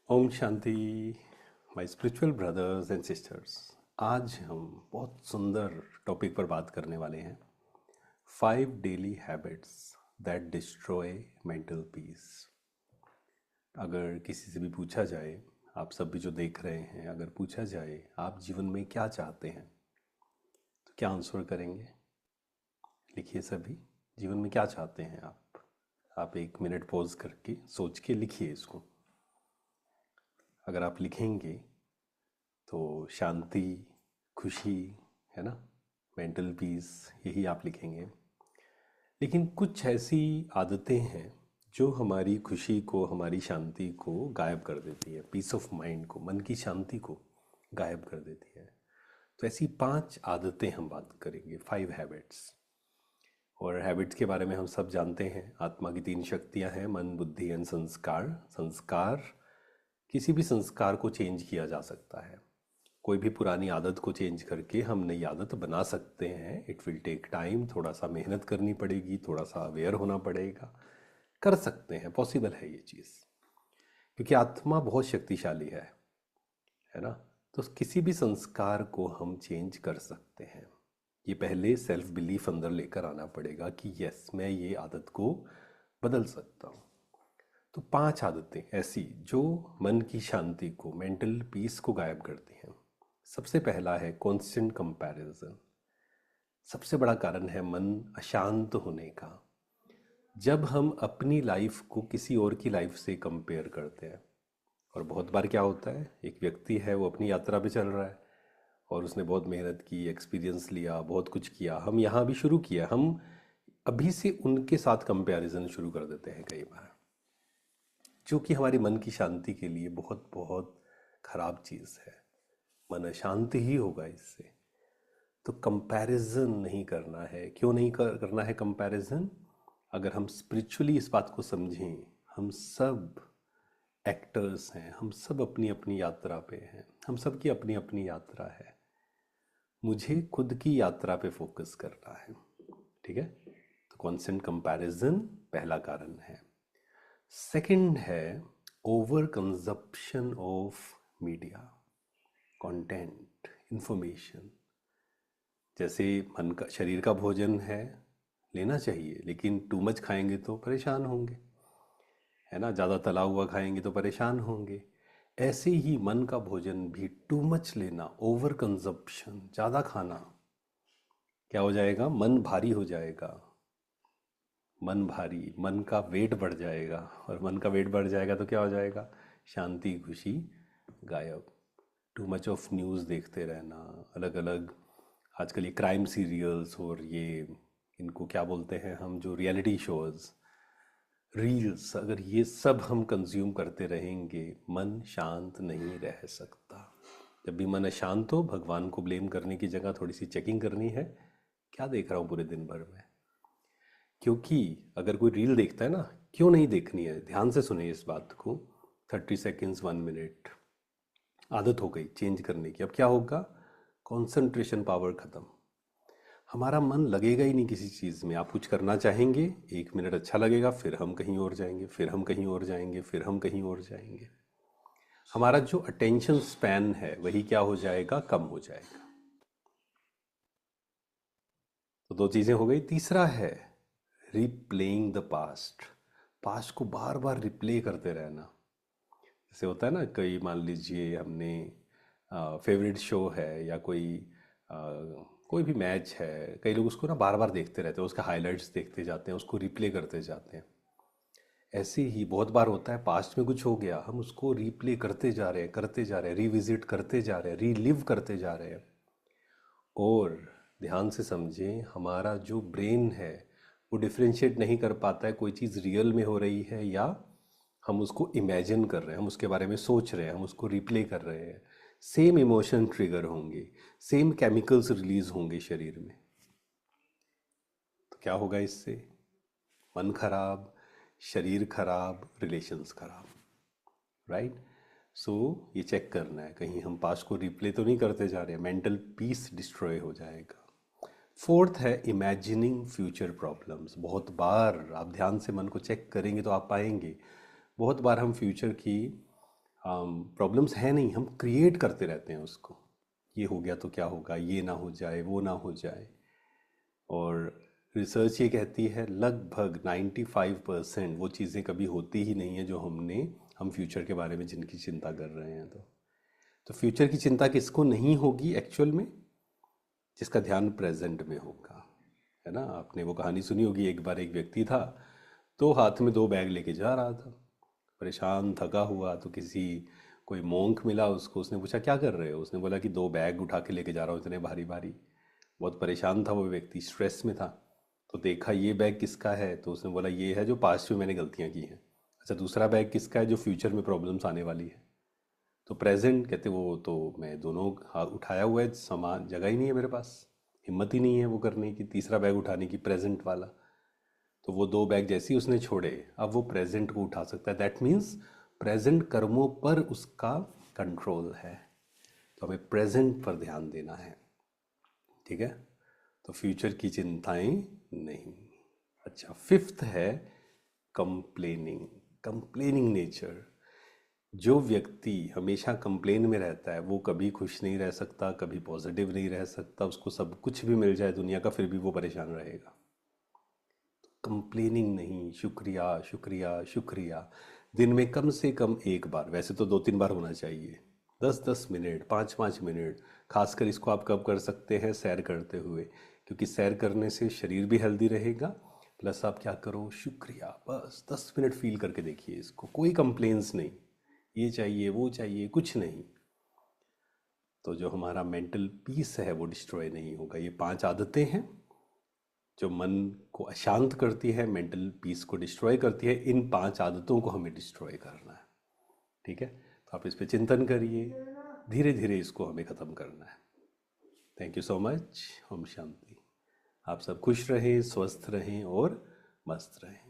ओम शांति। My spiritual brothers and sisters, आज हम बहुत सुंदर टॉपिक पर बात करने वाले हैं। 5 daily habits that destroy mental peace. अगर किसी से भी पूछा जाए, आप सब भी जो देख रहे हैं, अगर पूछा जाए आप जीवन में क्या चाहते हैं तो क्या आंसर करेंगे? लिखिए सभी, जीवन में क्या चाहते हैं आप 1 मिनट पॉज करके सोच के लिखिए इसको। अगर आप लिखेंगे तो शांति, खुशी, है ना, मेंटल पीस, यही आप लिखेंगे। लेकिन कुछ ऐसी आदतें हैं जो हमारी खुशी को, हमारी शांति को गायब कर देती है, पीस ऑफ माइंड को, मन की शांति को गायब कर देती है। तो ऐसी 5 आदतें हम बात करेंगे, 5 हैबिट्स। और हैबिट्स के बारे में हम सब जानते हैं, आत्मा की 3 शक्तियां हैं, मन, बुद्धि एंड संस्कार। संस्कार, किसी भी संस्कार को चेंज किया जा सकता है। कोई भी पुरानी आदत को चेंज करके हम नई आदत बना सकते हैं। इट विल टेक टाइम, थोड़ा सा मेहनत करनी पड़ेगी, थोड़ा सा अवेयर होना पड़ेगा। कर सकते हैं, पॉसिबल है ये चीज़, क्योंकि आत्मा बहुत शक्तिशाली है ना। तो किसी भी संस्कार को हम चेंज कर सकते हैं। ये पहले सेल्फ बिलीफ अंदर लेकर आना पड़ेगा कि यस, मैं ये आदत को बदल सकता हूँ। तो 5 आदतें ऐसी जो मन की शांति को, मेंटल पीस को गायब करती हैं। सबसे पहला है कांस्टेंट कंपैरिजन। सबसे बड़ा कारण है मन अशांत होने का। जब हम अपनी लाइफ को किसी और की लाइफ से कंपेयर करते हैं, और बहुत बार क्या होता है, एक व्यक्ति है, वो अपनी यात्रा पे चल रहा है और उसने बहुत मेहनत की, एक्सपीरियंस लिया, बहुत कुछ किया, हम यहाँ भी शुरू किया, हम अभी से उनके साथ कंपैरिजन शुरू कर देते हैं कई बार, जो कि हमारी मन की शांति के लिए बहुत बहुत खराब चीज़ है। मन अशांत ही होगा इससे। तो कंपैरिजन नहीं करना है। क्यों नहीं करना है कंपैरिजन? अगर हम स्पिरिचुअली इस बात को समझें, हम सब एक्टर्स हैं, हम सब अपनी अपनी यात्रा पे हैं, हम सब की अपनी अपनी यात्रा है। मुझे खुद की यात्रा पे फोकस करना है, ठीक है। तो कॉन्स्टेंट कंपैरिजन पहला कारण है। सेकंड है over consumption of media, content, information. जैसे मन का, शरीर का भोजन है, लेना चाहिए, लेकिन टू मच खाएंगे तो परेशान होंगे, है ना। ज़्यादा तला हुआ खाएंगे तो परेशान होंगे। ऐसे ही मन का भोजन भी टू मच लेना, ओवर कंजप्शन, ज़्यादा खाना, क्या हो जाएगा? मन भारी हो जाएगा। मन भारी, मन का वेट बढ़ जाएगा, और मन का वेट बढ़ जाएगा तो क्या हो जाएगा? शांति, खुशी गायब। टू मच ऑफ न्यूज़ देखते रहना, अलग अलग आजकल ये क्राइम सीरियल्स, और ये इनको क्या बोलते हैं हम, जो रियलिटी शोज़, रील्स, अगर ये सब हम कंज्यूम करते रहेंगे, मन शांत नहीं रह सकता। जब भी मन अशांत हो, भगवान को ब्लेम करने की जगह थोड़ी सी चेकिंग करनी है, क्या देख रहा हूँ पूरे दिन भर में। क्योंकि अगर कोई रील देखता है ना, क्यों नहीं देखनी है, ध्यान से सुनिए इस बात को। 30 सेकेंड्स, 1 मिनट, आदत हो गई चेंज करने की। अब क्या होगा? कंसंट्रेशन पावर खत्म। हमारा मन लगेगा ही नहीं किसी चीज़ में। आप कुछ करना चाहेंगे, 1 मिनट अच्छा लगेगा, फिर हम कहीं और जाएंगे, फिर हम कहीं और जाएंगे, फिर हम कहीं और जाएंगे। हमारा जो अटेंशन स्पैन है वही क्या हो जाएगा? कम हो जाएगा। तो 2 चीज़ें हो गई। तीसरा है रिप्लेइंग द पास्ट। पास्ट को बार बार रिप्ले करते रहना। जैसे होता है ना, कई, मान लीजिए हमने फेवरेट शो है, या अ, कोई भी मैच है, कई लोग उसको ना बार बार देखते रहते हैं, उसका हाइलाइट्स देखते जाते हैं, उसको रिप्ले करते जाते हैं। ऐसे ही बहुत बार होता है, पास्ट में कुछ हो गया, हम उसको रिप्ले करते जा रहे हैं, करते जा रहे हैं, रिविजिट करते जा रहे हैं, रीलिव करते जा रहे हैं। और ध्यान से समझें, हमारा जो ब्रेन है वो डिफ्रेंशिएट नहीं कर पाता है कोई चीज़ रियल में हो रही है या हम उसको इमेजिन कर रहे हैं, हम उसके बारे में सोच रहे हैं, हम उसको रिप्ले कर रहे हैं। सेम इमोशन ट्रिगर होंगे, सेम केमिकल्स रिलीज होंगे शरीर में। तो क्या होगा इससे? मन खराब, शरीर खराब, रिलेशंस खराब, राइट। सो ये चेक करना है, कहीं हम पास्ट को रिप्ले तो नहीं करते जा रहे हैं, मेंटल पीस डिस्ट्रॉय हो जाएगा। फोर्थ है इमेजिनिंग फ्यूचर प्रॉब्लम्स। बहुत बार आप ध्यान से मन को चेक करेंगे तो आप पाएंगे, बहुत बार हम फ्यूचर की प्रॉब्लम्स है नहीं, हम क्रिएट करते रहते हैं उसको। ये हो गया तो क्या होगा, ये ना हो जाए, वो ना हो जाए। और रिसर्च ये कहती है लगभग 95% वो चीज़ें कभी होती ही नहीं है जो हम फ्यूचर के बारे में जिनकी चिंता कर रहे हैं। तो फ्यूचर की चिंता किसको नहीं होगी एक्चुअल में? जिसका ध्यान प्रेजेंट में होगा, है ना। आपने वो कहानी सुनी होगी, एक बार एक व्यक्ति था तो हाथ में 2 बैग लेके जा रहा था, परेशान थका हुआ। तो कोई मोंक मिला उसको, उसने पूछा क्या कर रहे हो? उसने बोला कि 2 बैग उठा के लेके जा रहा हूँ इतने भारी भारी। बहुत परेशान था वो व्यक्ति, स्ट्रेस में था। तो देखा ये बैग किसका है, तो उसने बोला ये है जो पास्ट में मैंने गलतियाँ की हैं। अच्छा, दूसरा बैग किसका है? जो फ्यूचर में प्रॉब्लम्स आने वाली है। तो प्रेजेंट कहते वो तो मैं दोनों हाथ उठाया हुआ है, सामान जगह ही नहीं है मेरे पास, हिम्मत ही नहीं है वो करने की, तीसरा बैग उठाने की प्रेजेंट वाला। तो वो 2 बैग जैसे ही उसने छोड़े, अब वो प्रेजेंट को उठा सकता है। दैट मीन्स प्रेजेंट कर्मों पर उसका कंट्रोल है। तो हमें प्रेजेंट पर ध्यान देना है, ठीक है। तो फ्यूचर की चिंताएं नहीं। अच्छा, फिफ्थ है कंप्लेनिंग। Complaining nature. जो व्यक्ति हमेशा कंप्लेन में रहता है वो कभी खुश नहीं रह सकता, कभी पॉजिटिव नहीं रह सकता। उसको सब कुछ भी मिल जाए दुनिया का, फिर भी वो परेशान रहेगा। कंप्लेनिंग नहीं, शुक्रिया शुक्रिया शुक्रिया। दिन में कम से कम एक बार, वैसे तो 2-3 बार होना चाहिए, 10-10 मिनट, 5-5 मिनट। खासकर इसको आप कब कर सकते हैं? सैर करते हुए, क्योंकि सैर करने से शरीर भी हेल्दी रहेगा। प्लस आप क्या करो, शुक्रिया, बस 10 मिनट फील करके देखिए इसको। कोई कंप्लेंस नहीं, ये चाहिए वो चाहिए, कुछ नहीं। तो जो हमारा मेंटल पीस है वो डिस्ट्रॉय नहीं होगा। ये 5 आदतें हैं जो मन को अशांत करती है, मेंटल पीस को डिस्ट्रॉय करती है। इन 5 आदतों को हमें डिस्ट्रॉय करना है, ठीक है। तो आप इस पे चिंतन करिए, धीरे धीरे इसको हमें ख़त्म करना है। Thank you so much. ओम शांति। आप सब खुश रहें, स्वस्थ रहें और मस्त रहें।